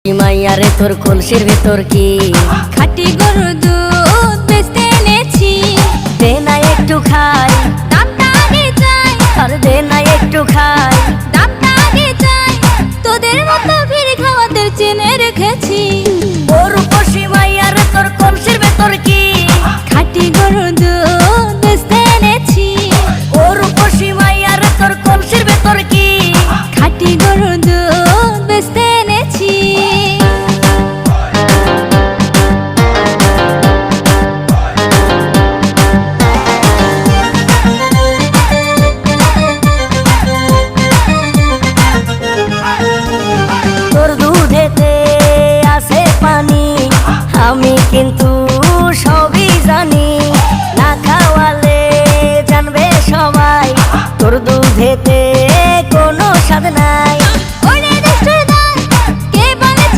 মাইয়ারে তোর কলসির ভেতর কি খাঁটি গরুর দুধ বেচতে এনেছি। দে না একটু খাই, দামটা আগে চাই, আর দে না একটু খাই। দামটা আগে চাই। তোদের মতো ভিড় খাওয়াদের চেনে রেখেছি।